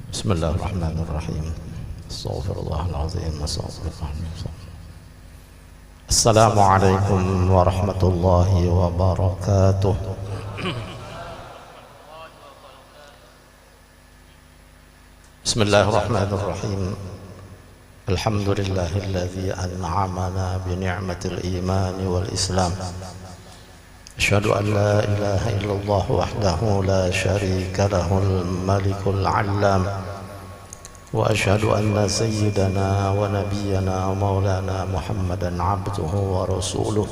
Bismillahirrahmanirrahim. Astaghfirullahaladzim. Assalamualaikum warahmatullahi wabarakatuh. Bismillahirrahmanirrahim. Alhamdulillahilladzi an'amana bi ni'matil iman wal islam. Asyhadu an la ilaha illallah wahdahu la syarika lahul malikul allam wa asyhadu anna sayyidana wa nabiyyana maulana Muhammadan abduhu wa rasuluh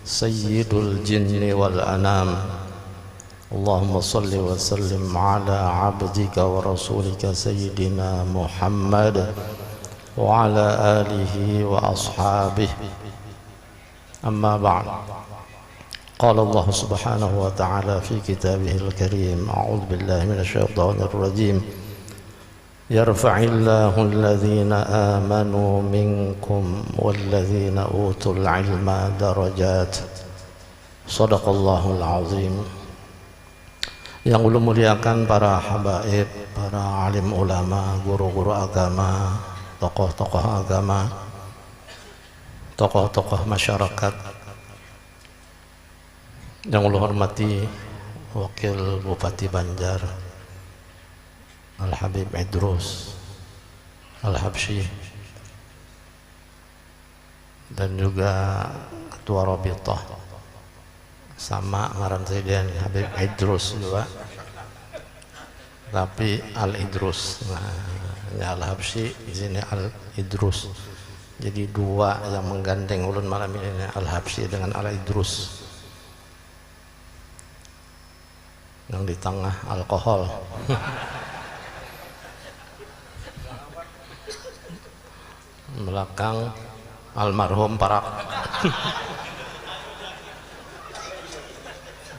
sayyidul jinni wal anam. Allahumma salli wa sallim ala abdika wa rasulika sayyidina Muhammad wa ala alihi wa ashabihi. Amma ba'd. قال الله سبحانه وتعالى في كتابه الكريم أعوذ بالله من الشيطان الرجيم يرفع الله الذين آمنوا منكم والذين أوتوا العلم درجات صدق الله العظيم. Yang ulun muliakan para habaib, para alim ulama, guru-guru agama, tokoh-tokoh agama, tokoh-tokoh masyarakat. Yang Allah hormati Wakil Bupati Banjar Al-Habib Idrus Al-Habsyi, dan juga Ketua Rabithah sama ngaran saya Habib Idrus juga, tapi Al-Idrus. Nah, ya Al-Habsyi di sini Al-Idrus. Jadi dua yang menggandeng ulun malam ini, Al-Habsyi dengan Al-Idrus. Yang di tengah alkohol. Belakang almarhum Parak.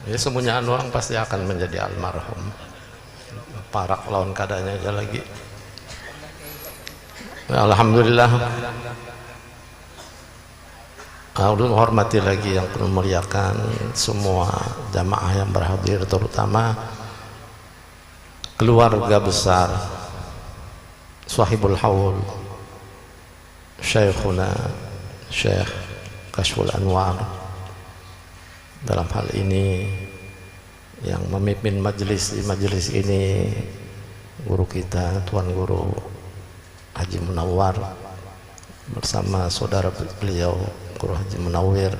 Jadi semuanya orang pasti akan menjadi almarhum. Parak lawan kadanya aja lagi. Alhamdulillah. Ulun hormati lagi yang ulun muliakan semua jamaah yang berhadir, terutama keluarga besar Sahibul Haul Syekhuna Syekh Kashful Anwar, dalam hal ini yang memimpin majelis di majelis ini guru kita Tuan Guru Haji Munawwar bersama saudara beliau Guru Haji Munawwir,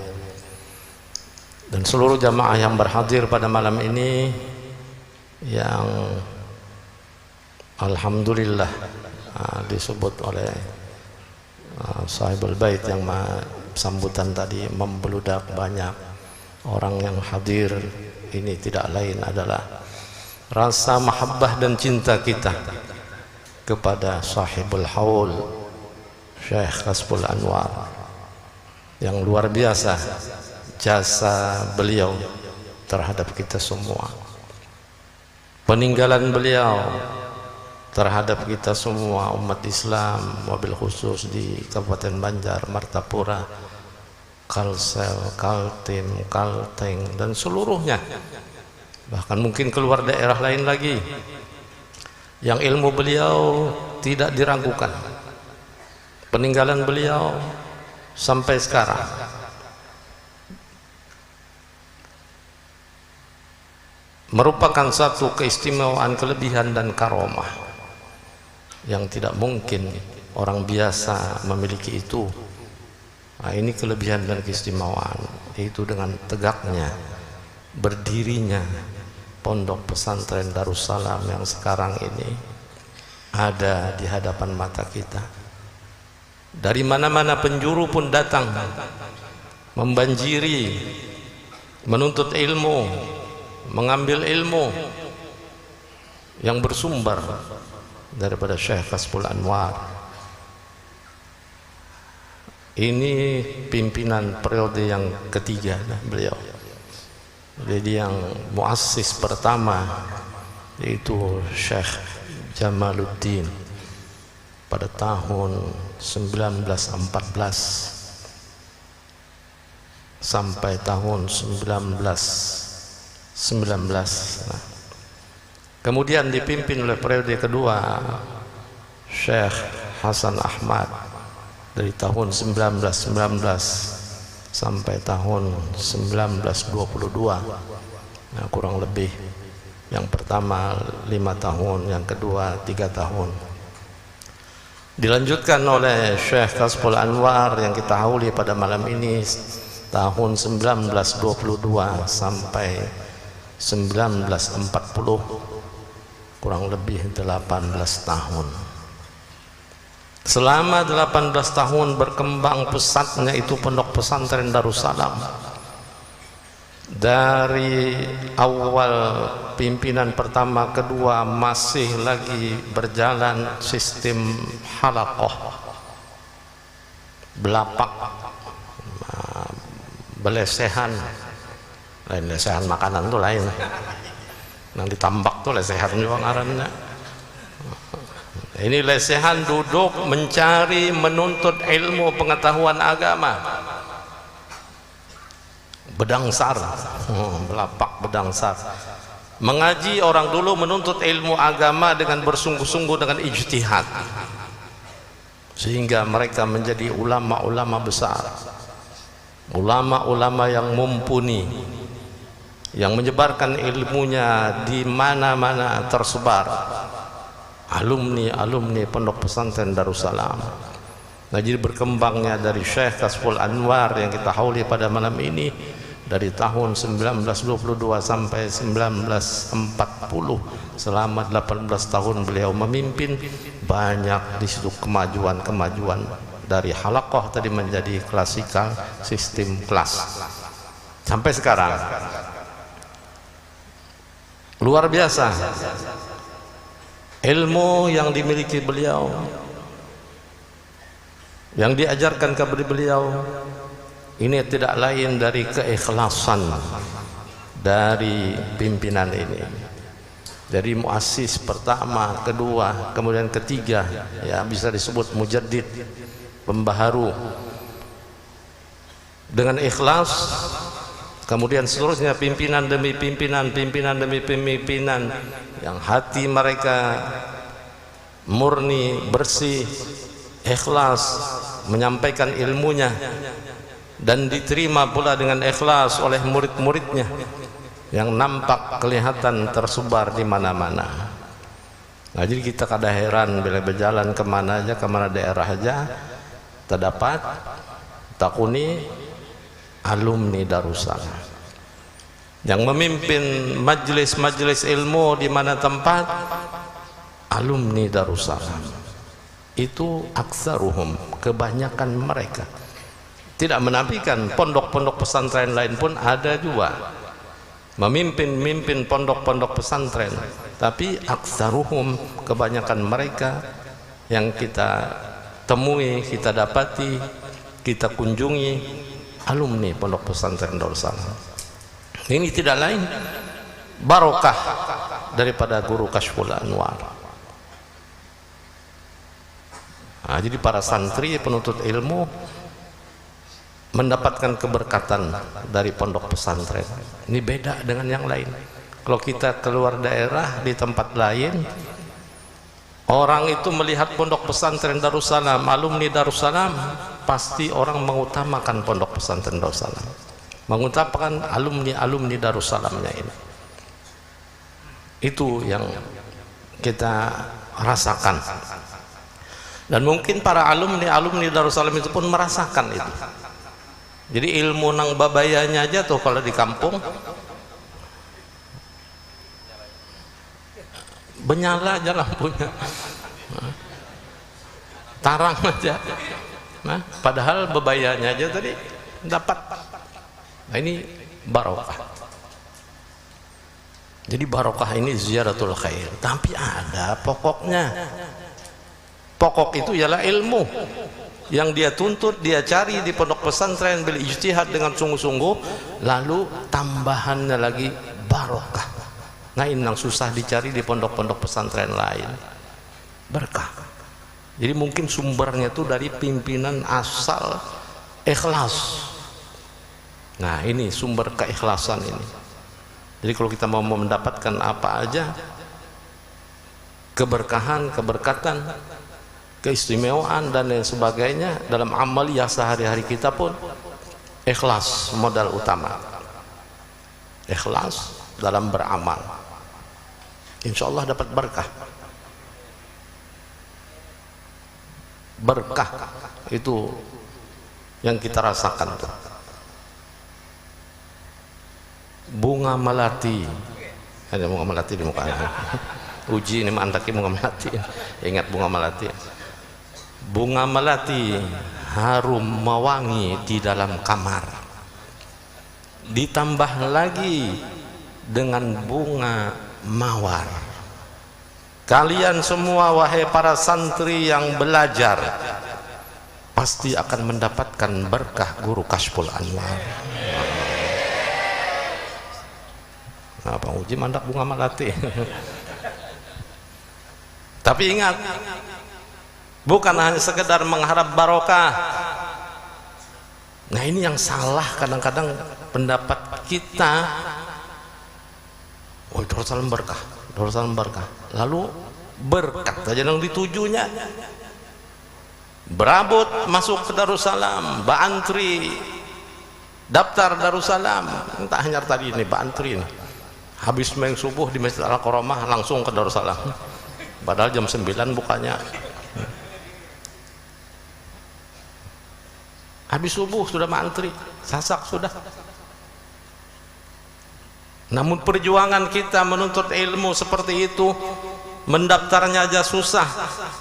dan seluruh jamaah yang berhadir pada malam ini yang alhamdulillah disebut oleh Sahibul Bait yang sambutan tadi membeludak banyak orang yang hadir. Ini tidak lain adalah rasa mahabbah dan cinta kita kepada Sahibul Haul Syekh Kashful Anwar, yang luar biasa jasa beliau terhadap kita semua, peninggalan beliau terhadap kita semua umat Islam, wabil khusus di Kabupaten Banjar, Martapura, Kalsel, Kaltim, Kalteng, dan seluruhnya, bahkan mungkin keluar daerah lain lagi, yang ilmu beliau tidak diragukan, peninggalan beliau sampai sekarang merupakan satu keistimewaan, kelebihan dan karomah yang tidak mungkin orang biasa memiliki itu. Nah, ini kelebihan dan keistimewaan, yaitu dengan tegaknya berdirinya Pondok Pesantren Darussalam yang sekarang ini ada di hadapan mata kita. Dari mana-mana penjuru pun datang membanjiri, menuntut ilmu, mengambil ilmu yang bersumber daripada Syekh Kashful Anwar. Ini pimpinan periode yang ketiga beliau. Jadi yang muassis pertama yaitu Syekh Jamaluddin pada tahun 1914 sampai tahun 1919. Kemudian dipimpin oleh periode kedua Syekh Hasan Ahmad dari tahun 1919 sampai tahun 1922. Nah, kurang lebih yang pertama 5 tahun, yang kedua 3 tahun. Dilanjutkan oleh Syekh Kasful Anwar yang kita hauli pada malam ini tahun 1922 sampai 1940, kurang lebih 18 tahun. Selama 18 tahun berkembang pesatnya itu pondok pesantren Darussalam. Dari awal pimpinan pertama kedua masih lagi berjalan sistem halaqah, belapak, belesehan. Lain lesehan makanan tuh lain. Nang ditambak tuh lesehan juga ngarannya. Ini lesehan duduk mencari menuntut ilmu pengetahuan agama. Bedangsar, belapak bedangsar. Mengaji orang dulu menuntut ilmu agama dengan bersungguh-sungguh dengan ijtihad, sehingga mereka menjadi ulama-ulama besar, ulama-ulama yang mumpuni, yang menyebarkan ilmunya di mana-mana tersebar. Alumni pondok pesantren Darussalam. Nah, jadi berkembangnya dari Syekh Kasful Anwar yang kita hauli pada malam ini dari tahun 1922 sampai 1940, selama 18 tahun beliau memimpin. Banyak di situ kemajuan-kemajuan dari halaqah tadi menjadi klasikal, sistem kelas sampai sekarang. Luar biasa ilmu yang dimiliki beliau, yang diajarkan kepada beliau. Ini tidak lain dari keikhlasan dari pimpinan ini, dari muassis pertama, kedua, kemudian ketiga, ya bisa disebut mujaddid, pembaharu. Dengan ikhlas, kemudian seterusnya pimpinan demi pimpinan, pimpinan demi pimpinan, yang hati mereka murni, bersih, ikhlas menyampaikan ilmunya, dan diterima pula dengan ikhlas oleh murid-muridnya yang nampak kelihatan tersebar di mana-mana. Nah, jadi kita kada heran bila berjalan kemana aja, kemana daerah aja, terdapat takuni alumni Darussalam yang memimpin majelis-majelis ilmu di mana tempat. Alumni Darussalam itu aksaruhum, kebanyakan mereka. Tidak menafikan pondok-pondok pesantren lain pun ada juga memimpin pondok-pondok pesantren, tapi aksaruhum, kebanyakan mereka yang kita temui, kita dapati, kita kunjungi, alumni pondok pesantren Darussalam. Ini tidak lain barokah daripada guru Kasful Anwar. Nah, jadi para santri penuntut ilmu mendapatkan keberkatan dari pondok pesantren. Ini beda dengan yang lain. Kalau kita keluar daerah di tempat lain, orang itu melihat pondok pesantren Darussalam, alumni Darussalam, pasti orang mengutamakan pondok pesantren Darussalam, mengutamakan alumni Darussalamnya ini. Itu yang kita rasakan, dan mungkin para alumni Darussalam itu pun merasakan itu. Jadi ilmu nang babayanya aja tuh kalau di kampung benyala aja lampunya, tarang aja. Nah, padahal bebayanya aja tadi dapat. Nah, ini barokah. Jadi barokah ini ziyaratul khair, tapi ada pokoknya. Pokok itu ialah ilmu yang dia tuntut, dia cari di pondok pesantren bil ijtihad dengan sungguh-sungguh, lalu tambahannya lagi barokah. Nah, ini yang susah dicari di pondok-pondok pesantren lain, berkah. Jadi mungkin sumbernya itu dari pimpinan asal ikhlas. Nah, ini sumber keikhlasan ini. Jadi kalau kita mau mendapatkan apa aja, keberkahan, keberkatan, keistimewaan dan lain sebagainya dalam amaliyah sehari-hari kita pun ikhlas modal utama. Ikhlas dalam beramal, insya Allah dapat berkah. Berkah itu yang kita rasakan tuh. Bunga melati, ada bunga melati di muka uji ini mantaki bunga melati. Ingat bunga melati. Bunga melati harum mewangi di dalam kamar, ditambah lagi dengan bunga mawar. Kalian semua wahai para santri yang belajar pasti akan mendapatkan berkah guru Kasyful Anwar. Nah, Bang Uji mandak bunga melati. Tapi ingat, bukan hanya sekedar mengharap barokah. Nah, ini yang salah kadang-kadang pendapat kita. Oh, Darussalam berkah, Darussalam berkah. Lalu berkat saja yang ditujunya. Berabot masuk ke Darussalam, Ba'antri, daftar Darussalam. Tak hanya tadi ini Ba'antri ini. Habis main subuh di Masjid Al-Karamah langsung ke Darussalam. Padahal jam 9 bukanya. Habis subuh sudah mantri, sasak sudah. Namun perjuangan kita menuntut ilmu seperti itu, mendaftarnya aja susah,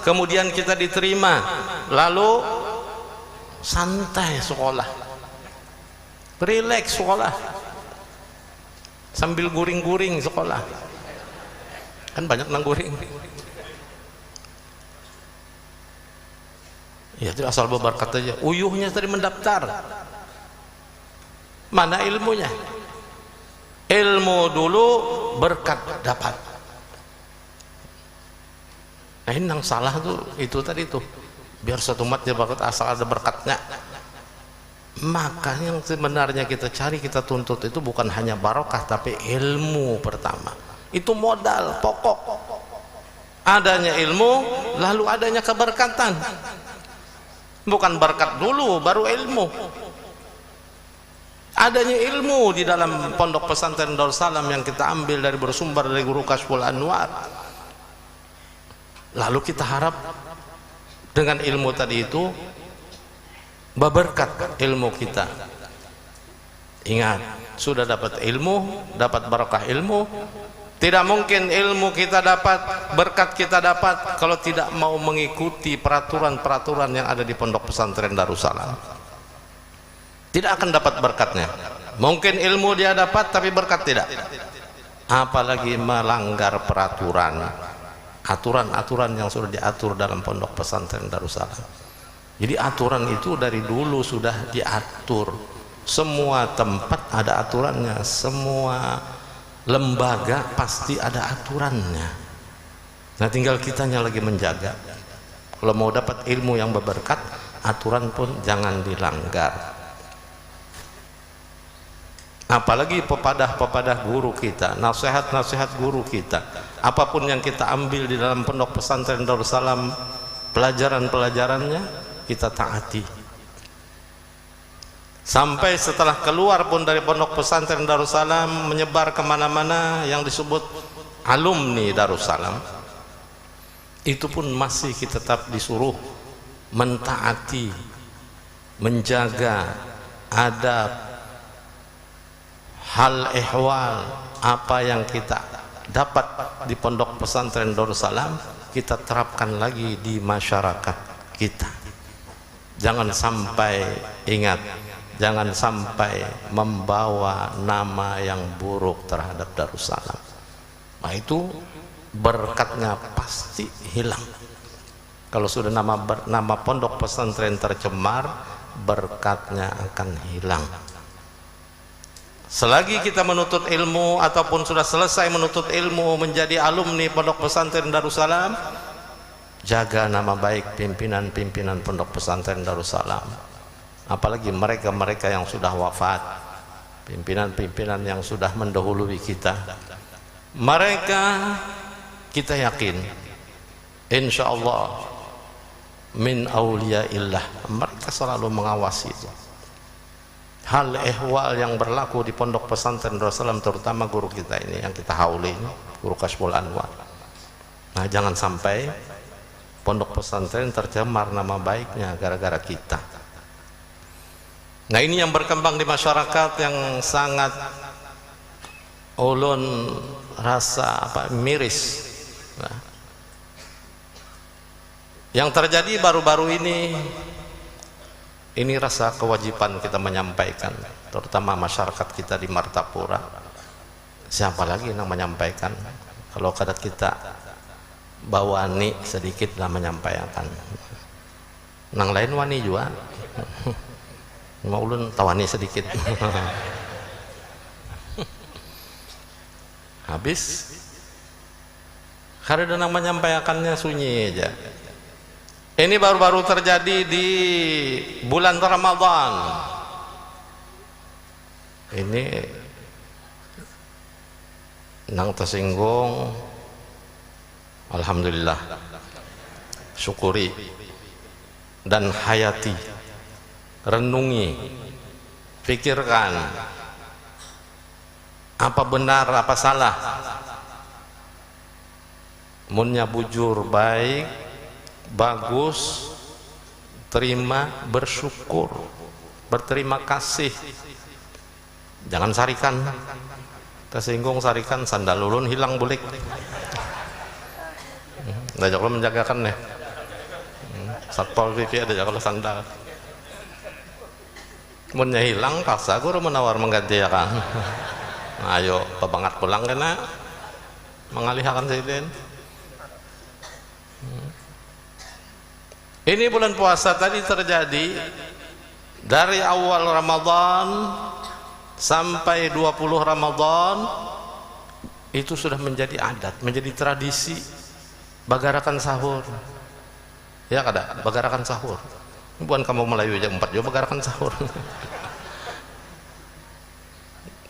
kemudian kita diterima, lalu santai sekolah, rileks sekolah, sambil guring-guring sekolah, kan banyak nang guring. Ya itu asal berkat aja. Uyuhnya tadi mendaftar, mana ilmunya? Ilmu dulu, berkat dapat. Nah ini yang salah tuh itu tadi tuh, biar satu umat berkat asal ada berkatnya. Maka yang sebenarnya kita cari, kita tuntut itu bukan hanya barokah tapi ilmu pertama. Itu modal pokok. Adanya ilmu, lalu adanya keberkatan. Bukan berkat dulu baru ilmu. Adanya ilmu di dalam pondok pesantren Darussalam yang kita ambil dari bersumber dari guru Kasyful Anwar. Lalu kita harap dengan ilmu tadi itu berberkat ilmu kita. Ingat, sudah dapat ilmu, dapat barakah ilmu. Tidak mungkin ilmu kita dapat, berkat kita dapat kalau tidak mau mengikuti peraturan-peraturan yang ada di pondok pesantren Darussalam. Tidak akan dapat berkatnya. Mungkin ilmu dia dapat tapi berkat tidak. Apalagi melanggar peraturan, aturan-aturan yang sudah diatur dalam pondok pesantren Darussalam. Jadi aturan itu dari dulu sudah diatur. Semua tempat ada aturannya, semua lembaga pasti ada aturannya. Nah tinggal kitanya lagi menjaga. Kalau mau dapat ilmu yang berberkat, aturan pun jangan dilanggar. Apalagi pepadah-pepadah guru kita, nasihat-nasihat guru kita, apapun yang kita ambil di dalam pondok pesantren Darussalam, pelajaran-pelajarannya kita taati. Sampai setelah keluar pun dari pondok pesantren Darussalam, menyebar kemana-mana yang disebut alumni Darussalam, itu pun masih kita tetap disuruh mentaati, menjaga adab, hal ehwal, apa yang kita dapat di pondok pesantren Darussalam kita terapkan lagi di masyarakat kita. Jangan sampai, ingat, jangan sampai membawa nama yang buruk terhadap Darussalam. Nah itu berkatnya pasti hilang. Kalau sudah nama pondok pesantren tercemar, berkatnya akan hilang. Selagi kita menuntut ilmu ataupun sudah selesai menuntut ilmu menjadi alumni pondok pesantren Darussalam, jaga nama baik pimpinan-pimpinan pondok pesantren Darussalam. Apalagi mereka-mereka yang sudah wafat, pimpinan-pimpinan yang sudah mendahului kita. Mereka kita yakin insyaallah min auliyaillah, mereka selalu mengawasi itu hal ehwal yang berlaku di pondok pesantren Darussalam, terutama guru kita ini yang kita hauli ini, guru Kasyful Anwar. Nah, jangan sampai pondok pesantren tercemar nama baiknya gara-gara kita. Nah, ini yang berkembang di masyarakat yang sangat ulun rasa miris. Nah, yang terjadi baru-baru ini rasa kewajiban kita menyampaikan, terutama masyarakat kita di Martapura. Siapa lagi yang menyampaikan kalau kada kita bawani sedikit lah menyampaikan, nang lain wani juga mau ulun tawani sedikit habis kada ada nang menyampaikannya, sunyi aja. Ini baru-baru terjadi di bulan Ramadan. Ini nang tersinggung, alhamdulillah, syukuri dan hayati, renungi, pikirkan apa benar apa salah. Munnya bujur baik, bagus, terima, bersyukur, berterima kasih. Jangan sarikan, tersinggung sarikan, sandal ulun hilang bulik. Ada kalau menjagakan nih, satpol pp ada kalau sandal. Munnya hilang, paksa guru menawar menggantikan. Nah, ayo pebangat pulang kena mengalihkan sidin. Ini bulan puasa tadi terjadi dari awal Ramadan sampai 20 Ramadan, itu sudah menjadi adat, menjadi tradisi bagarakan sahur. Ya kada, bagarakan sahur. Bukan kamu Melayu aja 4 juga bagarakan sahur.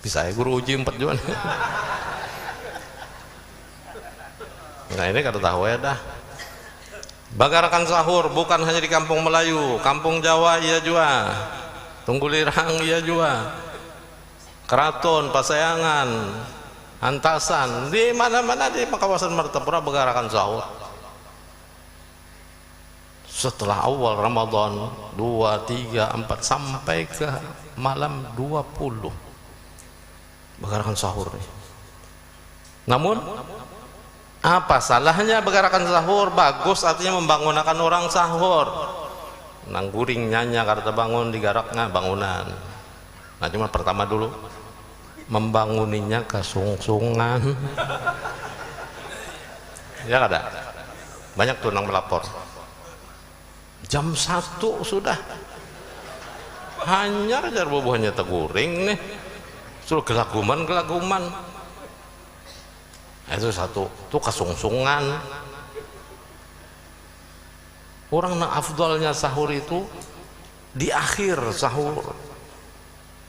Bisa ya guru uji 4 juga. Nah, ini kada tahu ya dah. Bagarakan sahur bukan hanya di kampung Melayu, kampung Jawa iya juga, Tunggulirang iya juga, Keraton, Pasayangan, Antasan, di mana-mana di kawasan Martapura bagarakan sahur. Setelah awal Ramadan 2, 3, 4 sampai ke malam 20 bagarakan sahur. Namun apa salahnya bagarakan sahur? Bagus, artinya membangunkan orang sahur. Nang guring nyanya karena bangun digaraknya bangunan. Nah, cuma pertama dulu membanguninya kesungsungan. Ya kada? Banyak tuh nang melapor. Jam 1 sudah. Hanyar jar bobohnya teguring nih. Suruh gelaguman. Itu satu, itu kesungsungan. Orang nak afdalnya sahur itu di akhir sahur.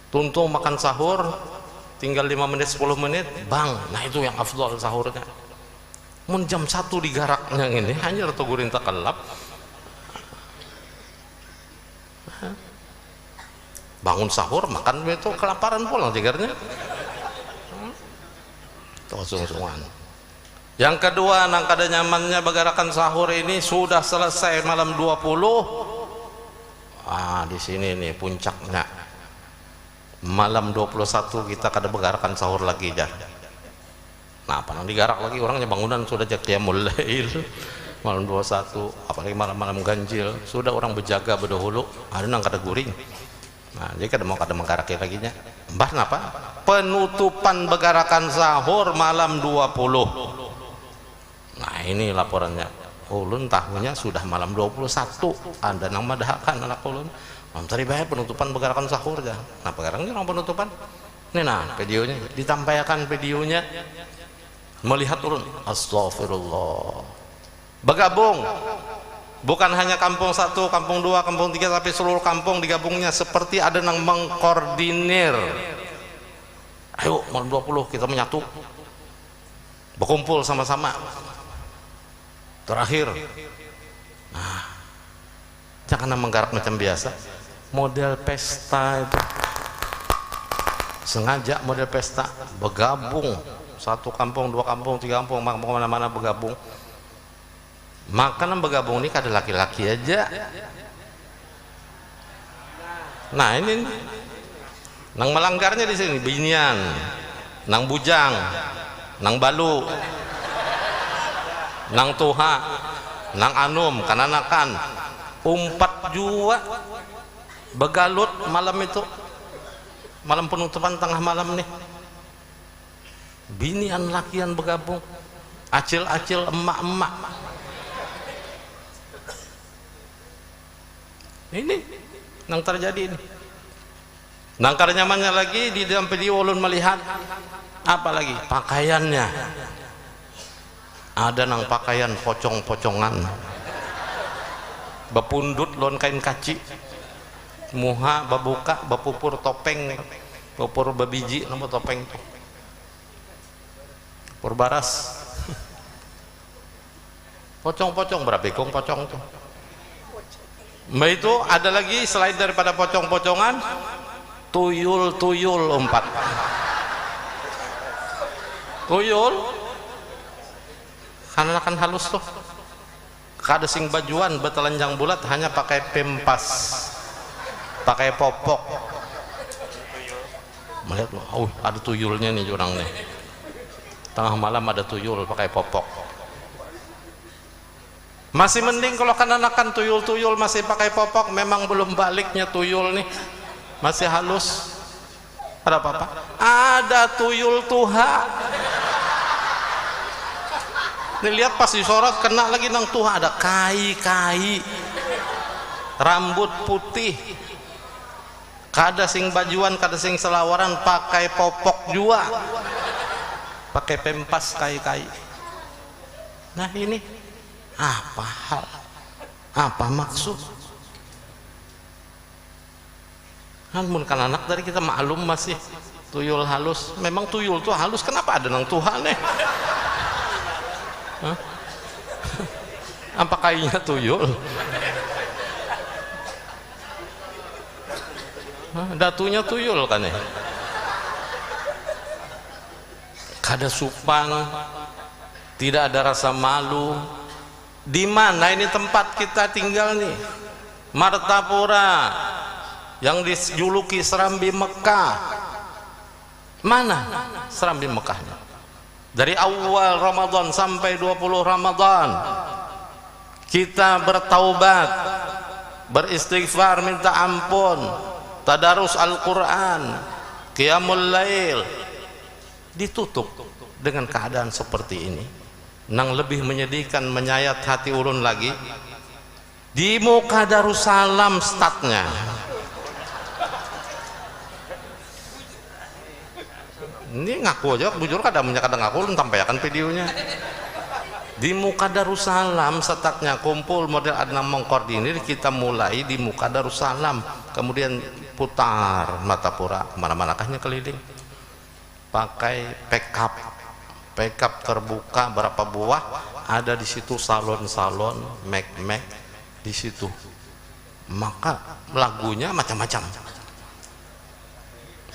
Tuntung makan sahur tinggal 5 menit 10 menit bang, nah itu yang afdal sahurnya. Mun jam 1 digaraknya ini hanya tegurin tak kelap. Bangun sahur makan itu kelaparan pulang tigarnya. Kesungsungan. Yang kedua, nang kada nyamannya bagarakan sahur ini sudah selesai malam 20. Di sini nih puncaknya. Malam 21 kita kada bagarakan sahur lagi jar. Nah, apa nang digarak lagi orangnya bangunan sudah qiyamul lail. Malam 21, apalagi malam-malam ganjil, sudah orang berjaga berdahulu, ada nang kada guring. Nah, jadi kada mau kada menggaraki lagi nya. Mbah napa? Penutupan begarakan sahur malam 20. Nah, ini laporannya. Ulun tahunya sudah malam 21. Anda nang madahakan anak ulun. Tadi bayar penutupan begarakan sahur aja. Nah, begarangnya orang penutupan. Ini nah videonya, ditampaikan videonya. Melihat ulun, astagfirullah. Bergabung. Bukan hanya kampung 1, kampung 2, kampung 3, tapi seluruh kampung digabungnya seperti ada yang mengkoordinir. Ayo malam 20 kita menyatu, berkumpul sama-sama. terakhir. Nah, jangan menggarap macam biasa. Model pesta itu sengaja, model pesta bergabung, satu kampung, dua kampung, tiga kampung, mana-mana bergabung. Makanan bergabung ini kada laki-laki aja. Nah ini nang melanggarnya di sini binian, nang bujang, nang balu, nang tuha, nang anum, kananakan, umpat jua begalut malam itu, malam penutupan tengah malam nih. Binian lakian bergabung, acil-acil, emak-emak. Ini nang terjadi ini. Nang kada nyamannya lagi di dalam video ulun melihat apa lagi pakaiannya. Ada nang pakaian pocong-pocongan, bepundut lon kain kaci, muha babuka bapupur topeng, bapupur babiji nama topeng tuh, pur baras. Pocong-pocong berapa ikung pocong tuh. Mbak itu ada lagi selain daripada pocong-pocongan, tuyul-tuyul umpat. Tuyul karena kan halus tuh, kada sing bajuan betelanjang bulat, hanya pakai pempas, pakai popok. Melihat, oh ada tuyulnya nih jurang nih, tengah malam ada tuyul pakai popok. Masih mending kalau kananakan tuyul-tuyul masih pakai popok, memang belum baliknya tuyul nih, masih halus. Ada apa-apa? Ada tuyul tuha. Nih lihat pas disorot kena lagi nang tuha, ada kai-kai, rambut putih, kada sing bajuan, kada sing selawaran, pakai popok jua, pakai pempas kai-kai. Nah ini apa hal, apa maksud? Kan kan anak dari kita maklum masih tuyul halus. Memang tuyul tuh halus, kenapa ada nang Tuhan nih? Apa kayaknya tuyul? Datunya tuyul kan ya? Kada supan, tidak ada rasa malu. Di mana ini tempat kita tinggal nih? Martapura yang dijuluki Serambi Mekah. Mana Serambi Mekahnya? Dari awal Ramadan sampai 20 Ramadan kita bertaubat, beristighfar, minta ampun, tadarus Al-Quran, qiyamul lail, ditutup dengan keadaan seperti ini. Nang lebih menyedihkan, menyayat hati ulun lagi, di muka Darussalam statnya. Ini ngaku aja, bujur kadang ngaku, ulun tampilkan videonya. Di muka Darussalam statnya kumpul model Adnan mengkoordinir, kita mulai di muka Darussalam, kemudian putar Martapura, mana-manakahnya keliling, pakai pickup terbuka berapa buah, ada di situ salon-salon, make di situ. Maka lagunya macam-macam,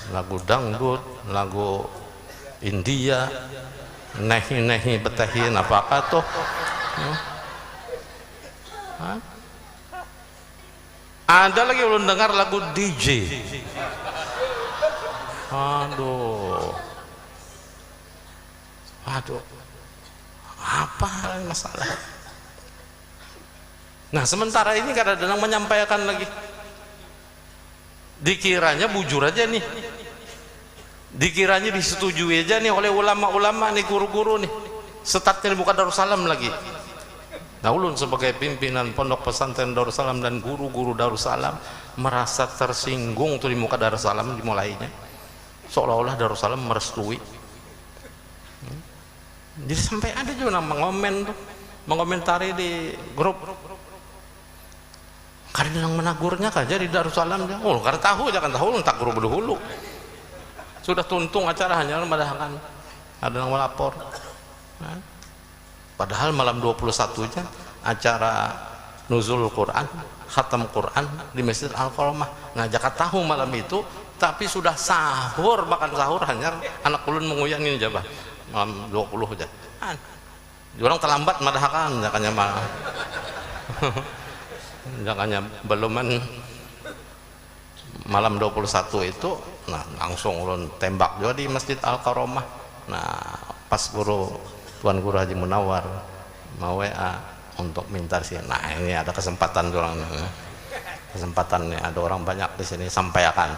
lagu dangdut, lagu India, nehi betahin apakah tuh. Ada lagi ulun dengar lagu DJ. Aduh, apa masalah? Nah sementara ini kadang-kadang menyampaikan lagi, dikiranya bujur aja nih, dikiranya disetujui aja nih oleh ulama-ulama nih, guru-guru nih, statnya di muka Darussalam lagi. Nah ulun sebagai pimpinan pondok pesantren Darussalam dan guru-guru Darussalam merasa tersinggung tuh di muka Darussalam dimulainya, seolah-olah Darussalam merestui. Jadi sampai ada juga mengomen tuh, mengomentari di grup, karena yang menagurnya aja di Darussalam dia, oh karena tahu jangan tahu tak guru berdahulu, sudah tuntung acara hanya mendahkan ada yang melapor. Padahal malam 21-nya acara nuzul Quran, khatam Quran di Masjid Al-Karamah. Ngajak tahu malam itu, tapi sudah sahur, makan sahur hanya anak ulun menguyan ini jabah malam 20 aja. Orang terlambat madahakan jakanya mah. Jakanya beluman malam 21 itu, nah langsung ulun tembak juga di Masjid Al-Karamah. Nah pas Tuan Guru Haji Munawar mau WA untuk minta sih. Nah ini ada kesempatan orang, kesempatan nih, ada orang banyak di sini, sampaikan.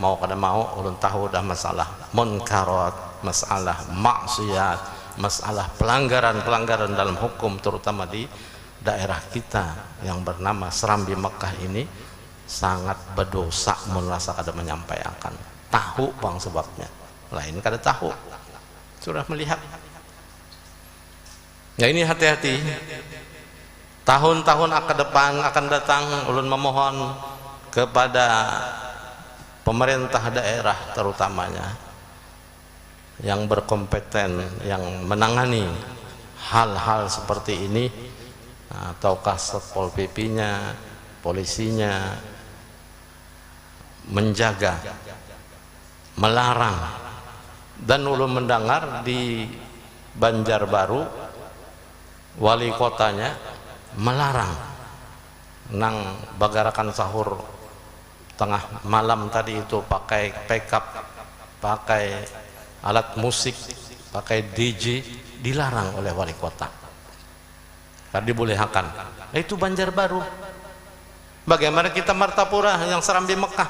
Mau kada mau ulun tahu dah masalah munkarat, masalah maksiat, masalah pelanggaran dalam hukum, terutama di daerah kita yang bernama Serambi Mekah ini sangat berdosa merasa kada menyampaikan. Tahu bang sebabnya, lain kada tahu, sudah melihat. Ya ini hati-hati. Tahun-tahun akan depan akan datang, ulun memohon kepada pemerintah daerah terutamanya yang berkompeten, yang menangani hal-hal seperti ini, ataukah Satpol PP-nya, polisinya, menjaga, melarang. Dan ulun mendengar di Banjarbaru wali kotanya melarang nang bagarakan sahur tengah malam tadi itu pakai pickup, pakai alat musik, pakai DJ, dilarang oleh wali kota. Tadi dibolehkan. Itu Banjarbaru. Bagaimana kita Martapura yang Serambi Mekah?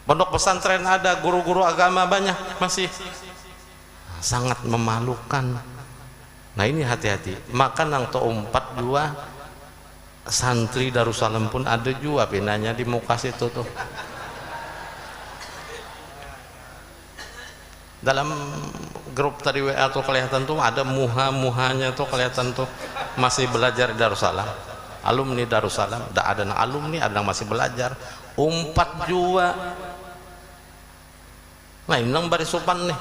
Pondok pesantren ada, guru-guru agama banyak, masih sangat memalukan. Nah ini hati-hati. Maka nang to 4 juga santri Darussalam pun ada juga pinanya di muka situ tuh. Dalam grup tadi WA tuh kelihatan tuh ada muhanya tuh kelihatan tuh masih belajar di Darussalam, alumni Darussalam. Ada alumni, ada yang masih belajar. 4 juga. Nah ini nang barisupan nih.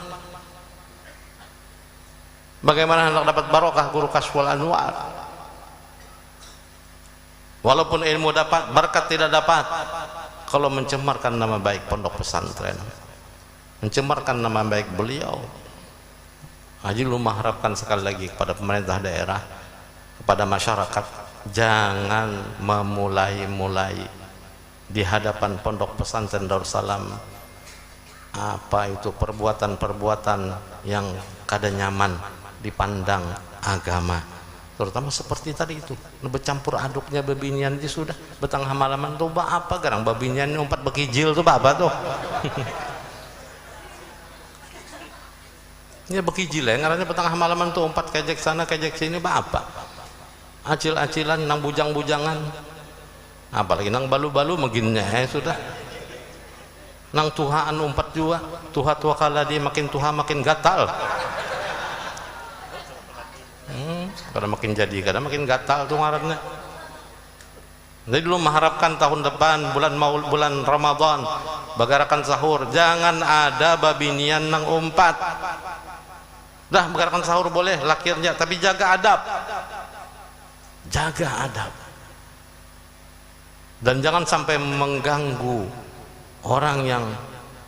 Bagaimana hendak dapat barokah guru Kasyful Anwar? Walaupun ilmu dapat, berkat tidak dapat kalau mencemarkan nama baik pondok pesantren, mencemarkan nama baik beliau. Haji lu mengharapkan sekali lagi kepada pemerintah daerah, kepada masyarakat, jangan memulai di hadapan pondok pesantren Darussalam apa itu perbuatan-perbuatan yang kada nyaman dipandang agama, terutama seperti tadi itu bercampur aduknya babinian itu sudah betengah malaman tuh apa garang babinian umpat bekijil tuh apa tuh. Ya bekijil ya ngarannya betengah malaman tuh umpat kejek sana kejek sini apa acil-acilan nang bujang-bujangan, apalagi nang balu-balu meginnya sudah nang tuhaan umpat juga tuha kala dia makin tuha makin gatal. Kadang makin jadi, kadang makin gatal tuh ngarannya. Jadi dulu mengharapkan tahun depan bulan Ramadan bagarakan sahur, jangan ada babinian nang umpat. Dah bagarakan sahur boleh lakirnya, tapi jaga adab. Jaga adab. Dan jangan sampai mengganggu orang yang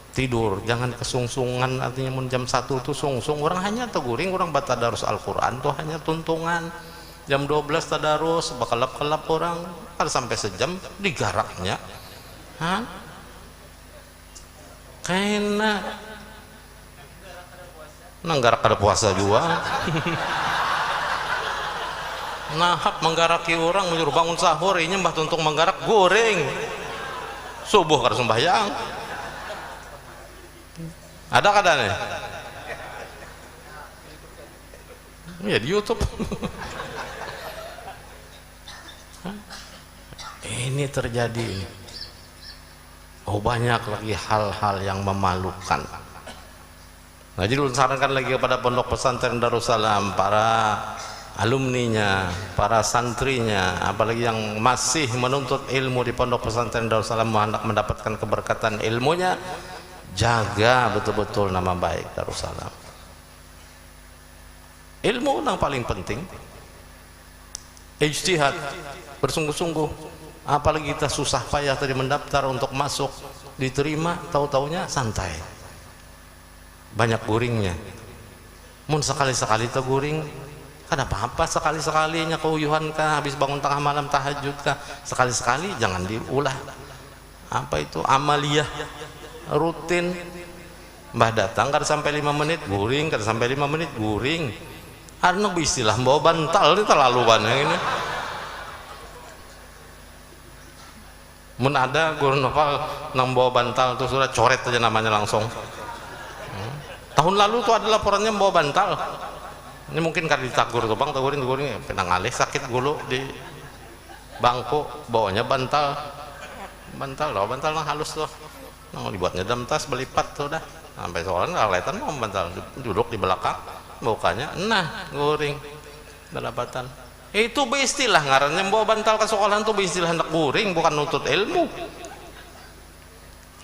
tidur, jangan kesungsungan. Artinya jam 1 tuh sungsung, orang hanya teguring, orang baca darus Al-Quran tuh hanya tuntungan. Jam 12 tadarus, bakalap-kalap orang, kalau sampai sejam digaraknya. Hah? Kena nanggarak ada puasa juga. Nahap menggaraki orang, menyuruh bangun sahur, ini mbah tuntung menggarak goreng. Subuh kada sembahyang. Ada kadang ya di YouTube. Ini terjadi. Oh banyak lagi hal-hal yang memalukan. Nah, jadi sarankan lagi kepada pondok pesantren Darussalam, para alumninya, para santrinya, apalagi yang masih menuntut ilmu di pondok pesantren Darussalam, hendak mendapatkan keberkatan ilmunya, jaga betul-betul nama baik Darussalam. Ilmu yang paling penting. Ijtihad, bersungguh-sungguh. Apalagi kita susah payah tadi mendaftar untuk masuk, diterima, tahu-taunya santai, banyak guringnya. Mun sekali-sekali guring, kan apa-apa, sekali-sekalinya keuyuhan kah, habis bangun tengah malam tahajud kah, sekali-sekali, jangan diulah. Apa itu amaliyah rutin. Mbah datang kada sampai 5 menit guring, kada sampai 5 menit guring. Ada istilah bawa bantal ini terlalu banyak ini. Mun ada guru novel nang bawa bantal tuh sudah coret aja namanya langsung. Tahun lalu tuh ada laporannya bawa bantal. Ini mungkin kan ditagur tuh bang, tagurin penang alih sakit gulu di bangku, bawanya bantal loh, bantal yang halus tuh. Nang dibuatnya dalam tas belipat tuh dah. Sampai soalnya kelihatan mau bantal duduk di belakang, bukanya nah guring dapatan. Itu beristilah ngarannya bawa bantal ke sekolahan tuh beristilah hendak guring, bukan nuntut ilmu.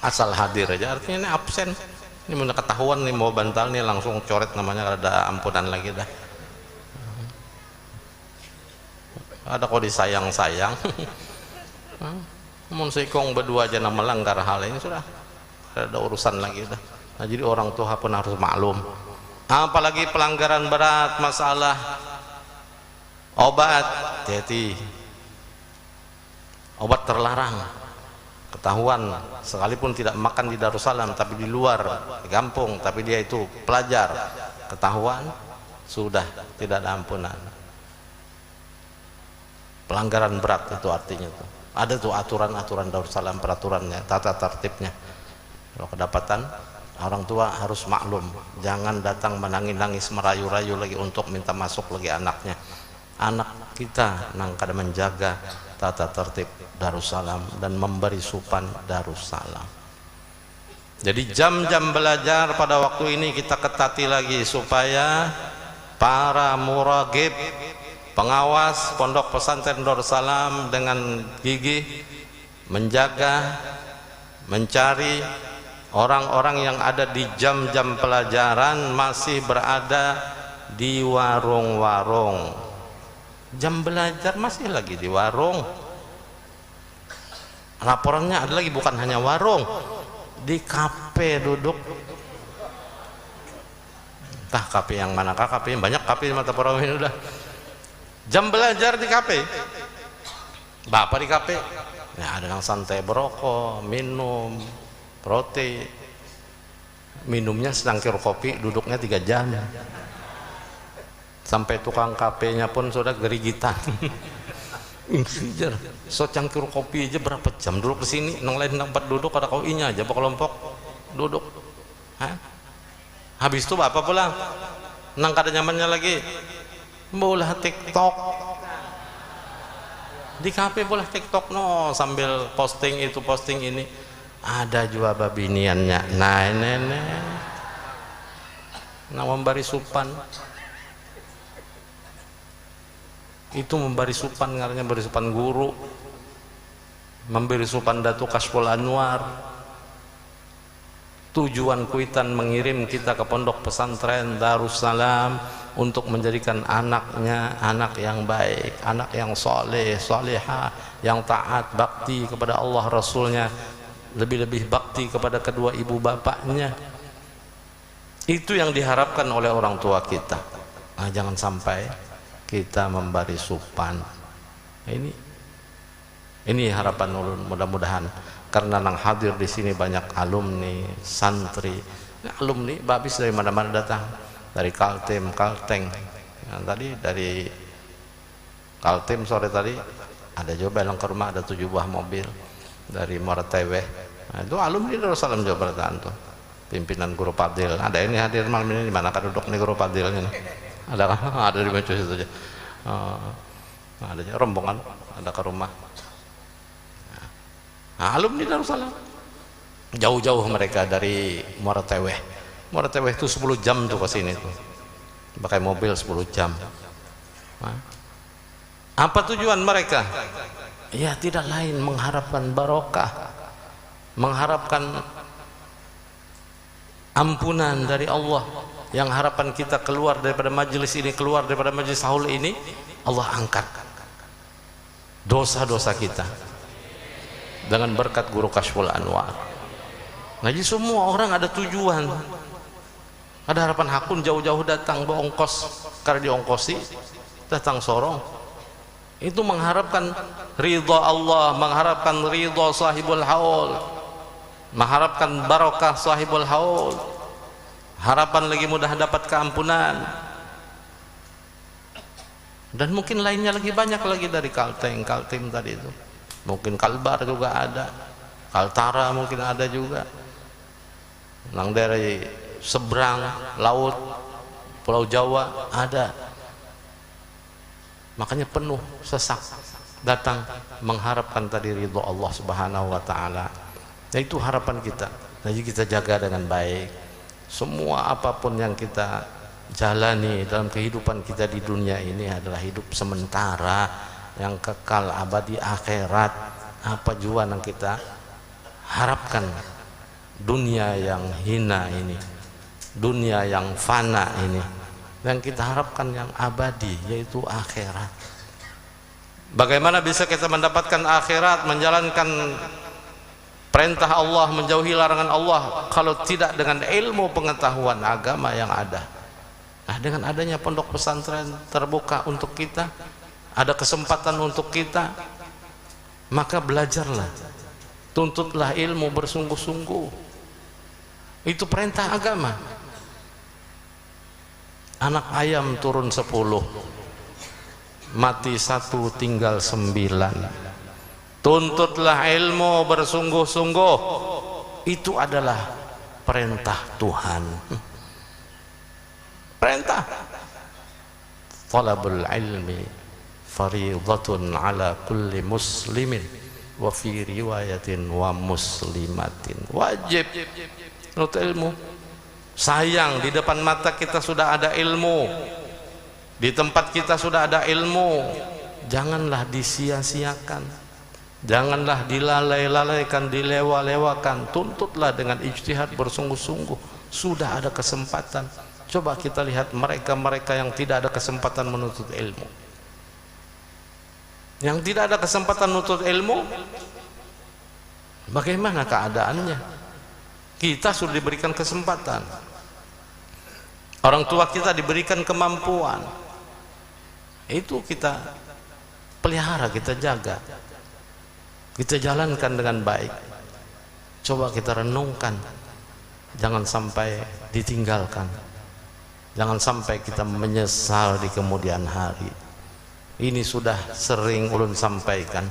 Asal hadir aja artinya ini absen. Ini mana ketahuan nih bawa bantal nih langsung coret namanya, ada ampunan lagi dah. Ada kok disayang-sayang. Mun sikong berdua aja melanggar hal ini sudah ada urusan lagi dah. Nah, jadi orang tua pun harus maklum. Apalagi pelanggaran berat masalah obat, hati-hati. Obat terlarang, ketahuan, sekalipun tidak makan di Darussalam tapi di luar, di kampung, tapi dia itu pelajar, ketahuan, sudah tidak ada ampunan. Pelanggaran berat itu artinya tuh. Ada tuh aturan-aturan Darussalam, peraturannya, tata tertibnya. Kalau kedapatan, orang tua harus maklum, jangan datang menangis-nangis, merayu-rayu lagi untuk minta masuk lagi anaknya. Anak kita nang kada menjaga tata tertib Darussalam dan memberi supan Darussalam. Jadi jam-jam belajar pada waktu ini kita ketati lagi supaya para muragib, pengawas pondok pesantren Darussalam dengan gigih menjaga, mencari orang-orang yang ada di jam-jam pelajaran masih berada di warung-warung. Jam belajar masih lagi di warung. Laporannya ada lagi, bukan hanya warung, di kafe duduk. Entah kafe yang manakah, kafe yang banyak, kafe di mata para ini udah. Jam belajar di kafe. Bapak di kafe. Ya, ada yang santai berokok, minum roti, minumnya secangkir kopi, duduknya 3 jam. Sampai tukang kafenya pun sudah gerigitan. So cangkir kopi aja berapa jam duduk di sini, nang lain tempat duduk ada kauinya aja kelompok duduk. Habis itu bapak pulang, nang kada nyamannya lagi, bolah TikTok. Di kafe boleh TikTok no, sambil posting itu posting ini. Ada juga babiniannya, nah nenek, nah memberi supan. Itu memberi supan, ngarannya memberi supan guru, memberi supan Datuk Kashful Anwar. Tujuan kuitan mengirim kita ke pondok pesantren Darussalam untuk menjadikan anaknya anak yang baik, anak yang soleh, solehah, yang taat, bakti kepada Allah Rasulnya, lebih-lebih bakti kepada kedua ibu bapaknya. Itu yang diharapkan oleh orang tua kita. Nah, jangan sampai kita memberi supan. Ini harapan ulun, mudah-mudahan karena nang hadir di sini banyak alumni, santri. Alumni babis dari mana-mana datang, dari Kaltim, Kalteng. Tadi dari Kaltim sore tadi ada juga bilang ke rumah ada 7 buah mobil dari Morateweh. Nah, itu alumni Darussalam Jawa Barat tuh. Pimpinan Guru Fadil. Ada ini hadir malam ini, di mana kan duduk nih Guru Fadil ini? Ada kan? Ada di Mecus itu aja. Ada rombongan ada ke rumah. Nah, alumni Darussalam. Jauh-jauh mereka dari Morateweh. Morateweh itu 10 jam tuh ke sini tuh. Pakai mobil 10 jam. Nah, apa tujuan mereka? Ya tidak lain mengharapkan barokah, mengharapkan ampunan dari Allah, yang harapan kita keluar daripada majelis ini, keluar daripada majelis haul ini, Allah angkat dosa-dosa kita dengan berkat guru Kasyful Anwar. Ngaji semua orang ada tujuan, ada harapan. Hakun jauh-jauh datang bawa ongkos, karena diongkosi datang sorong, itu mengharapkan ridha Allah, mengharapkan ridha sahibul haul, mengharapkan barokah sahibul haul, harapan lagi mudah dapat keampunan, dan mungkin lainnya lagi banyak lagi dari Kalteng, Kaltim tadi itu, mungkin Kalbar juga ada, Kaltara mungkin ada juga, nang dari seberang laut Pulau Jawa ada. Makanya penuh sesak datang mengharapkan tadi ridho Allah Subhanahu wa taala. Nah, itu harapan kita. Jadi kita jaga dengan baik. Semua apapun yang kita jalani dalam kehidupan kita di dunia ini adalah hidup sementara yang kekal abadi akhirat. Apa juga yang kita harapkan? Dunia yang hina ini, dunia yang fana ini, yang kita harapkan yang abadi, yaitu akhirat. Bagaimana bisa kita mendapatkan akhirat, menjalankan perintah Allah, menjauhi larangan Allah, kalau tidak dengan ilmu pengetahuan agama yang ada? Nah, dengan adanya pondok pesantren terbuka untuk kita, ada kesempatan untuk kita, maka belajarlah, tuntutlah ilmu bersungguh-sungguh. Itu perintah agama. Anak ayam turun 10, mati 1 tinggal 9. Tuntutlah ilmu bersungguh-sungguh. Itu adalah perintah Tuhan. Perintah. Talabul ilmi fariidatun ala kulli muslimin wa fi riwayatin wa muslimatin. Wajib menuntut ilmu. Sayang, di depan mata kita sudah ada ilmu, di tempat kita sudah ada ilmu. Janganlah disia-siakan, janganlah dilalai-lalaikan, dilewa-lewakan. Tuntutlah dengan ijtihad bersungguh-sungguh. Sudah ada kesempatan. Coba kita lihat mereka-mereka yang tidak ada kesempatan menuntut ilmu, yang tidak ada kesempatan menuntut ilmu, bagaimana keadaannya? Kita sudah diberikan kesempatan, orang tua kita diberikan kemampuan, itu kita pelihara, kita jaga, kita jalankan dengan baik. Coba kita renungkan, jangan sampai ditinggalkan, jangan sampai kita menyesal di kemudian hari. Ini sudah sering ulun sampaikan,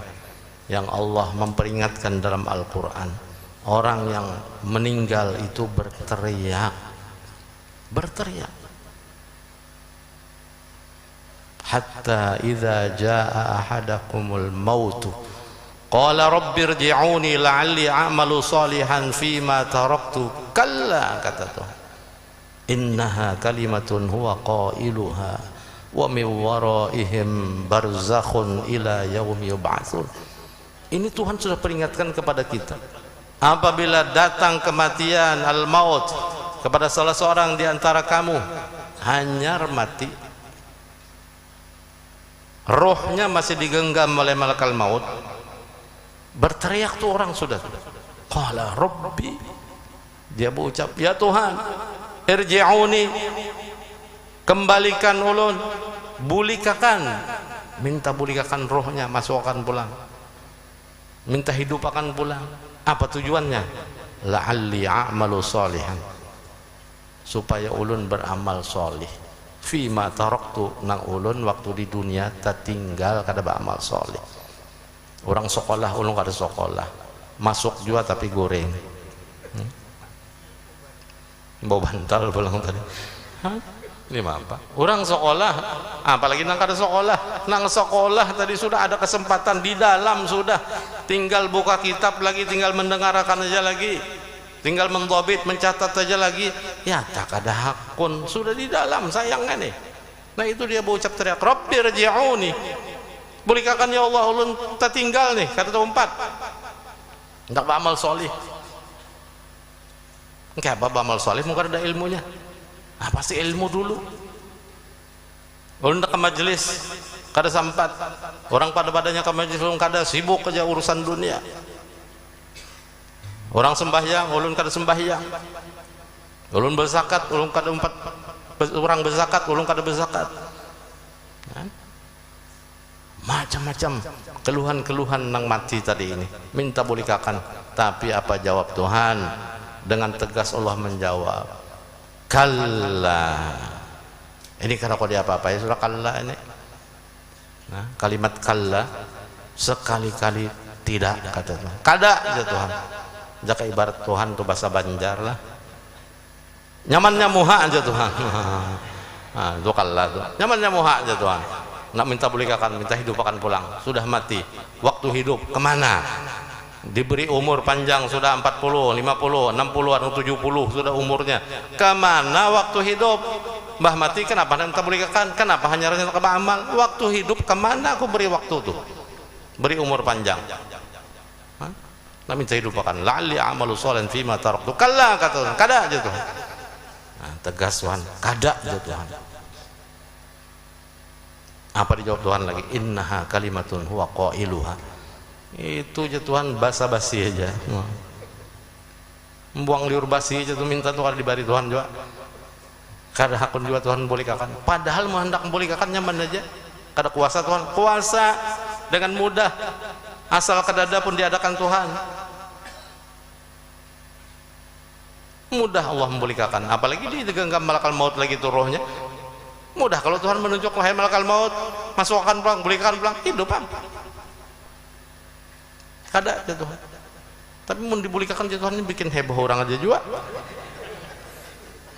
yang Allah memperingatkan dalam Al-Quran. Orang yang meninggal itu berteriak, berteriak. Hatta idza jaa ahadakumul mautu qala rabbi irji'uni la'alli a'malu salihan fima taraktu. Kalla, kata Tuhan, innaha kalimatun huwa qailuha wa min waraihim barzakhun ila yaumi yub'atsun. Ini Tuhan sudah peringatkan kepada kita. Apabila datang kematian, al-maut, kepada salah seorang di antara kamu, hanyar mati, rohnya masih digenggam oleh malaikat maut, berteriak tuh orang sudah. Qala rabbi, dia berucap, ya Tuhan, irji'uni, kembalikan ulun, bulikakan, minta bulikakan rohnya, masukkan pulang, minta hidupakan pulang. Apa tujuannya? La'alli a'malu salihan, supaya ulun beramal solih. Fima taraktu, nang ulun waktu di dunia tertinggal kada beramal solih. Orang sekolah, ulun kada sekolah, masuk juga tapi goreng, bawa bantal pulang tadi. Ini apa? Orang sekolah, apalagi nang kada sekolah, nang sekolah tadi sudah ada kesempatan di dalam, sudah tinggal buka kitab lagi, tinggal mendengarkan aja lagi, tinggal mendobit, mencatat aja lagi. Ya tak ada hakun, sudah di dalam, sayangnya nih. Nah itu dia berucap teriak, Rabbi rji'uni, bulikakan ya Allah, ulun tertinggal nih, kata tempat, nggak beramal solih. Nggak apa beramal solih, mungkin ada ilmunya. pasti ilmu dulu. Ulun ke majelis kada sampat, orang pada-padanya ke majelis ulun kada, sibuk aja urusan dunia. Orang sembahyang ulun kada sembahyang, ulun berzakat ulun kada orang berzakat ulun kada berzakat. Macam-macam keluhan-keluhan nang mati tadi ini minta bolikakan, tapi apa jawab Tuhan? Dengan tegas Allah menjawab, kalla. Ini karena kau dia apa-apa ya sudah kalla ini. Nah, kalimat kalla sekali-kali tidak kata Tuhan. Kada aja Tuhan. Jaka ibarat Tuhan tuh bahasa Banjar lah. Nyamannya muha aja Tuhan. Nah, itu kalla tuh. Nyamannya muha aja Tuhan. Nak minta bolikakan, minta hidup akan pulang. Sudah mati. Waktu hidup kemana? Diberi umur panjang sudah 40, 50, 60 atau 70 sudah umurnya. Kemana waktu hidup? Mbah mati kenapa minta bolikakan? Kenapa hanya rencana ke amal? Waktu hidup kemana aku beri waktu tuh? Beri umur panjang. Nak minta hidup akan la'alli a'malu sholihan fima taraktu. Kalla kata Tuhan, kada aja Tuhan. Nah, tegas Tuhan, kada aja Tuhan. Apa dijawab Tuhan lagi? Innaha kalimatun huwa qailuha. Itu aja Tuhan, basa-basi aja. Membuang liur basi aja tuh, minta Tuhan diberi Tuhan juga. Kada hakun juga Tuhan bolikakan. Padahal mau hendak membolikakan nyaman aja. Kada kuasa Tuhan, kuasa dengan mudah. Asal kadada pun diadakan Tuhan. Mudah Allah membolikakan. Apalagi di genggam malakal maut lagi tuh rohnya. Mudah kalau Tuhan menunjuk wahai malakal maut, masukkan pulang, bolikakan pulang, hidup Bang. Kada aja Tuhan. Tapi mau dibolikakan Tuhan ini bikin heboh orang aja juga.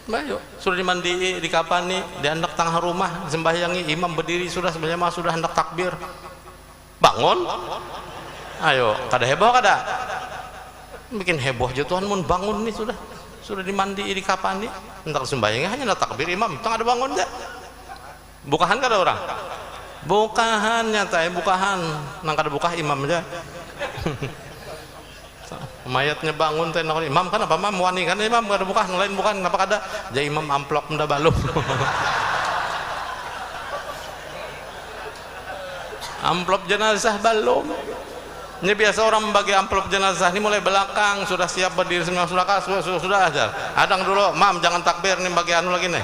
Baik, sudah dimandi, dikapani, dihendak tengah rumah, sembahyangi, imam berdiri sudah sebenarnya mah sudah hendak takbir. Bangun. Ayo, kada heboh kada? Bikin heboh aja Tuhan mun bangun nih sudah. Sudah dimandi, dikapani, hendak sembahyangi hanya hendak takbir imam, tengah ada bangun aja. Bukahan kada orang? Bukahan nyata, bukahan. Nang kada bukah imam aja. Mayatnya bangun teh nak imam kan apa mam wani kan imam kada bukan lain bukan kenapa kada jadi imam amplop nda balum. Amplop jenazah balum. Ini biasa orang membagi amplop jenazah ini mulai belakang sudah siap berdiri semua sudah aja. Adang dulu mam jangan takbir nih bagi anu lagi nih.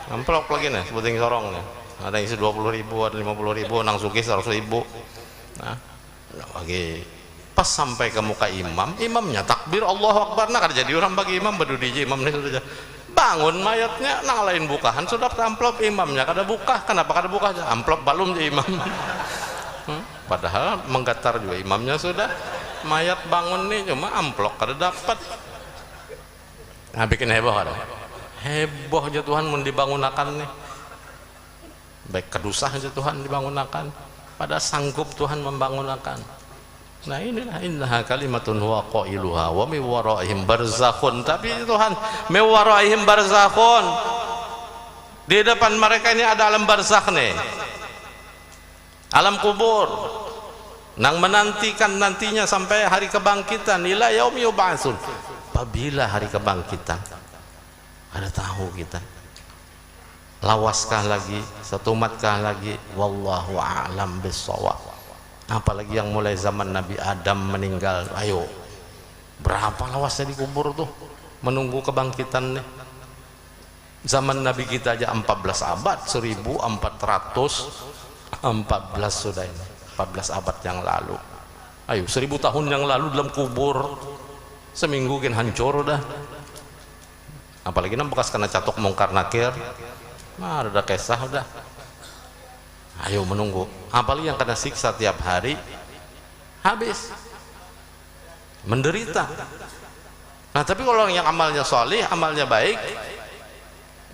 Amplop lagi nih sebuting sorong nih. Ada yang isi 20.000 ada 50.000 nang sugih 100.000. Nah, bagi pas sampai ke muka imam, imamnya takbir Allahu Akbar, nah kada jadi orang bagi imam berdudi imam ini sudah bangun mayatnya nang lain bukahan sudah amplop imamnya kada buka, kenapa kada buka amplop balum je imam. Padahal menggatar juga imamnya sudah mayat bangun nih cuma amplop kada dapat. Nah bikin heboh kada? Heboh aja Tuhan mau dibangunakan nih, baik kedusah aja Tuhan dibangunakan, pada sanggup Tuhan membangunakan. Nah inilah innaha kalimatun huwa qailuha wa min waraihim barzakhun. Tapi Tuhan min waraihim barzakhun, di depan mereka ini ada alam barzakh nih, alam kubur nang menantikan nantinya sampai hari kebangkitan ila yaumi yub'atsun. Apabila hari kebangkitan ada tahu kita lawaskah lagi, setumatkah lagi, wallahu a'lam bissawab. Apalagi yang mulai zaman Nabi Adam meninggal, ayo berapa lawasnya dikubur tuh menunggu kebangkitan nih. Zaman Nabi kita aja 14 abad, 1414 sudah ini, 14 abad yang lalu. Ayo 1000 tahun yang lalu dalam kubur seminggu kan hancur dah. Apalagi nang bekas kena catok mungkar nakir, nah ada kisah udah. Ayo menunggu, apalagi yang kena siksa tiap hari, habis menderita. Nah tapi kalau yang amalnya solih, amalnya baik,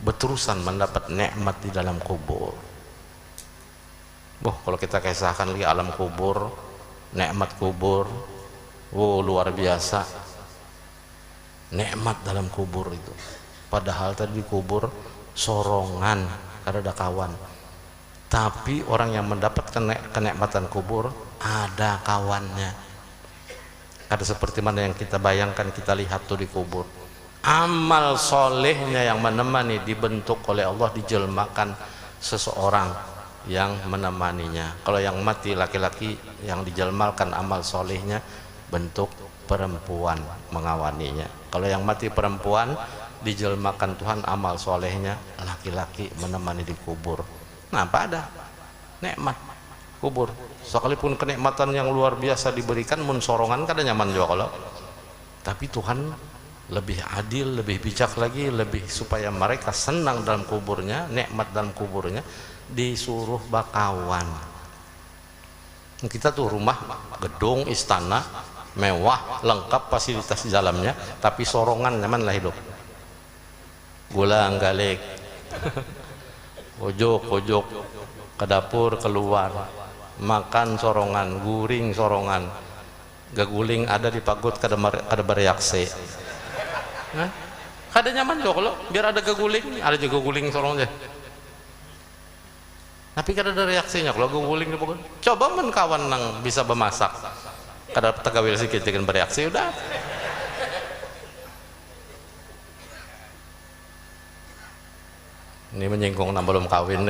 berterusan mendapat nikmat di dalam kubur. Kalau kita kisahkan lagi alam kubur, nikmat kubur, luar biasa. Nikmat dalam kubur itu. Padahal tadi kubur sorongan, karena ada kawan. Tapi orang yang mendapatkan kenikmatan kubur ada kawannya. Ada seperti mana yang kita bayangkan, kita lihat tuh di kubur amal solehnya yang menemani dibentuk oleh Allah, dijelmakan seseorang yang menemaninya. Kalau yang mati laki-laki, yang dijelmalkan amal solehnya bentuk perempuan mengawaninya. Kalau yang mati perempuan, dijelmakan Tuhan amal solehnya laki-laki menemani di kubur. Nah, apa ada nikmat kubur, sekalipun kenikmatan yang luar biasa diberikan, mun sorongan kada nyaman juga kalau. Tapi Tuhan lebih adil, lebih bijak lagi, lebih supaya mereka senang dalam kuburnya, nikmat dalam kuburnya, disuruh bakawan. Kita tuh rumah, gedung, istana mewah, lengkap fasilitas di dalamnya, tapi sorongan nyaman lah hidup. Gulang galik ojok ke dapur keluar, makan sorongan, guring sorongan, gaguling ada di pagut kada bereaksi. Nah, kada nyaman loh kalau biar ada gaguling, ada juga guling sorongan aja. Tapi kada ada reaksinya kalau gaguling di pagut. Coba men kawan nang bisa bemasak, kada tegawil sikit dengan bereaksi udah. Ini menyinggung nang belum kawin.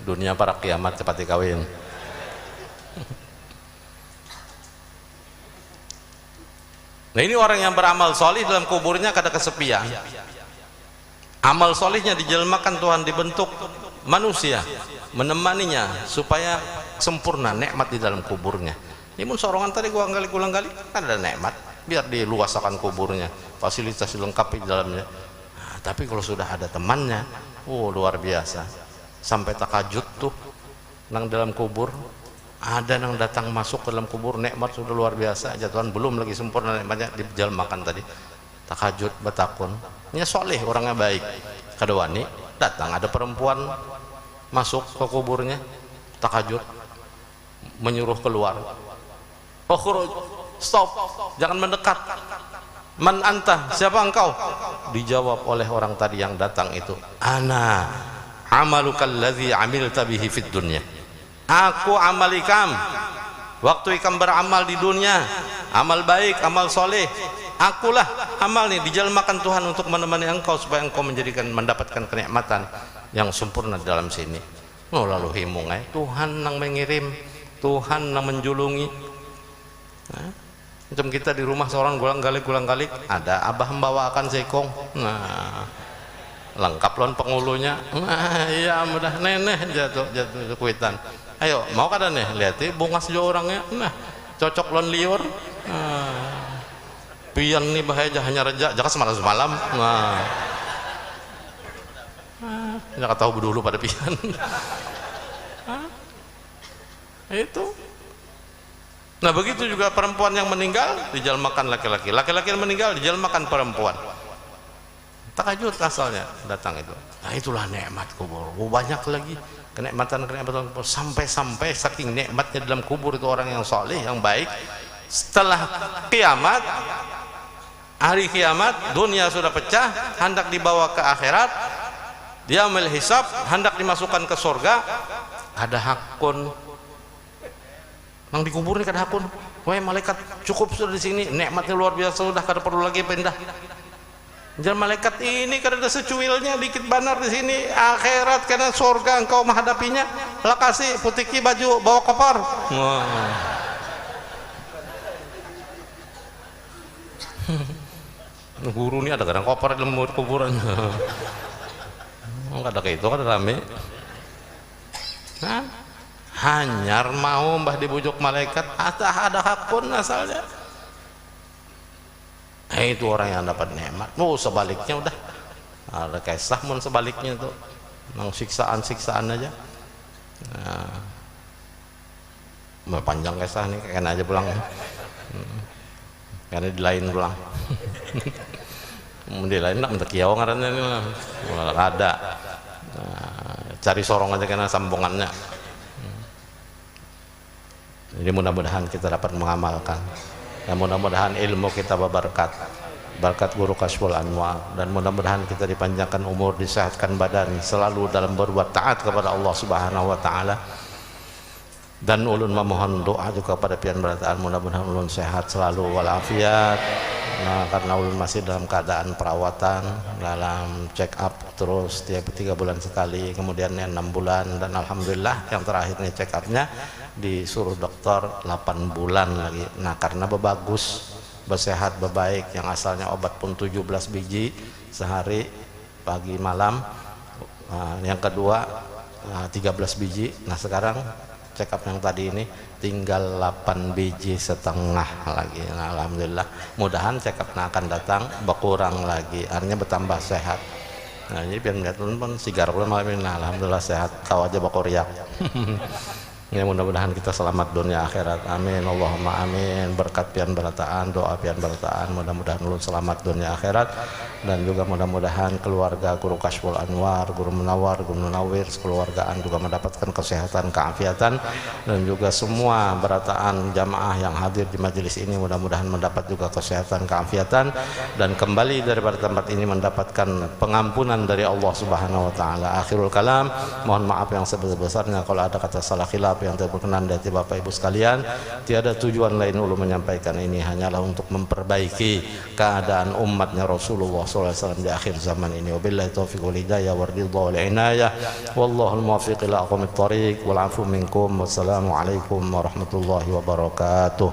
Dunia para kiamat cepat dikawin. Nah, ini orang yang beramal solih dalam kuburnya kada kesepian. Amal solihnya dijelmakan Tuhan, dibentuk manusia menemaninya supaya sempurna nikmat di dalam kuburnya. Ini mun sorongan tadi gua ulang kali kan ada nikmat, biar diluasakan kuburnya, fasilitas dilengkapi di dalamnya. Nah, tapi kalau sudah ada temannya, luar biasa. Sampai takajud tuh nang dalam kubur, ada nang datang masuk ke dalam kubur, nikmat sudah luar biasa aja Tuhan, belum lagi sempurna nikmatnya dijelmakan tadi. Takajud batakun, nya soleh, orangnya baik. Kedua nih datang ada perempuan masuk ke kuburnya, takajud, menyuruh keluar. Ukhruj, stop, jangan mendekat. Man anta, siapa engkau? Dijawab oleh orang tadi yang datang itu, ana amalukal ladzi amilta bihi fid dunya. Aku amal ikam waktu ikam beramal di dunia, amal baik, amal soleh. Akulah amal nih dijelmakan Tuhan untuk menemani engkau supaya engkau mendapatkan kenikmatan yang sempurna di dalam sini. Lalu himung Tuhan nang mengirim, Tuhan nang menjulungi. Macam kita di rumah seorang gulang galik ada abah membawakan sekong. Nah, lengkap lon pengulunya. Nah, iya mudah neneh jatuh kuitan. Ayo mau kada nih lihat bunga sejauh orangnya. Nah, cocok lon liur. Nah, pian nih bahaya hanya reja jaka semalam. Nah, jangan tahu dulu pada pian. Itu. Nah, begitu juga perempuan yang meninggal dijelmakan laki-laki, laki-laki yang meninggal dijelmakan perempuan. Takajud asalnya datang itu. Nah, itulah nikmat kubur. Banyak lagi kenikmatan kubur, sampai saking nikmatnya dalam kubur itu orang yang soleh, yang baik. Setelah kiamat, hari kiamat, dunia sudah pecah, hendak dibawa ke akhirat, dia melihisab, hendak dimasukkan ke surga, ada hakun. Nang dikubur ini kada hakun. Wah, malaikat cukup sudah di sini, nikmatnya luar biasa, sudah kada perlu lagi pindah. Jangan malaikat ini kada ada secuilnya dikit banar di sini, akhirat karena surga engkau menghadapinya. Lah kasih putiki baju bawa koper. Wah. Guru ini ada kadang koper dalam kuburan. Enggak ada kayak itu, kada rame. Nah, hanyar mau mbah dibujuk malaikat, ada hakun asalnya. Itu orang yang dapat nikmat. Sebaliknya udah ada kisah mun sebaliknya tuh nang siksaan aja. Nah, panjang kisah nih kena aja pulang. Karena di lain pulang. Di lain nak minta kiau ngarannya ini lah. Ada. Cari sorong aja kena sambungannya. Jadi mudah-mudahan kita dapat mengamalkan, dan mudah-mudahan ilmu kita berberkat, berkat guru Kasyful Anwar, dan mudah-mudahan kita dipanjangkan umur, disehatkan badan, selalu dalam berbuat taat kepada Allah Subhanahu wa taala. Dan ulun memohon doa juga pada pian berataan, mudah-mudahan ulun sehat selalu walafiat. Nah, karena ulun masih dalam keadaan perawatan, dalam check up terus tiap 3 bulan sekali, kemudian 6 bulan, dan alhamdulillah yang terakhir nih check upnya disuruh dokter 8 bulan lagi. Nah, karena bebagus, bersehat, berbaik, yang asalnya obat pun 17 biji sehari pagi malam, yang kedua 13 biji. Nah, sekarang check up yang tadi ini tinggal 8 biji setengah lagi. Nah, alhamdulillah, mudahan check up yang akan datang berkurang lagi, artinya bertambah sehat. Nah, jadi biar melihat pun sigar pun malam ini. Nah, alhamdulillah sehat, tahu aja bakoriak. Ya, mudah-mudahan kita selamat dunia akhirat, amin Allahumma amin. Berkat pian berataan, doa pian berataan, mudah-mudahan ulun selamat dunia akhirat, dan juga mudah-mudahan keluarga Guru Kashful Anwar, Guru Munawar, Guru Munawir, kekeluargaan juga mendapatkan kesehatan, keafiatan, dan juga semua berataan jamaah yang hadir di majelis ini mudah-mudahan mendapat juga kesehatan, keafiatan, dan kembali daripada tempat ini mendapatkan pengampunan dari Allah Subhanahu wa taala. Akhirul kalam, mohon maaf yang sebesar-besarnya kalau ada kata salah khilaf yang tidak berkenan dari Bapak Ibu sekalian. Tiada tujuan lain ulun menyampaikan ini hanyalah untuk memperbaiki keadaan umatnya Rasulullah SAW di akhir zaman ini. Wabillahi taufiq wal hidayah wa ridha wal inayah, wallahul muwaffiq ila aqwamit thariq, wal afu minkum. Wassalamu alaikum warahmatullahi wabarakatuh.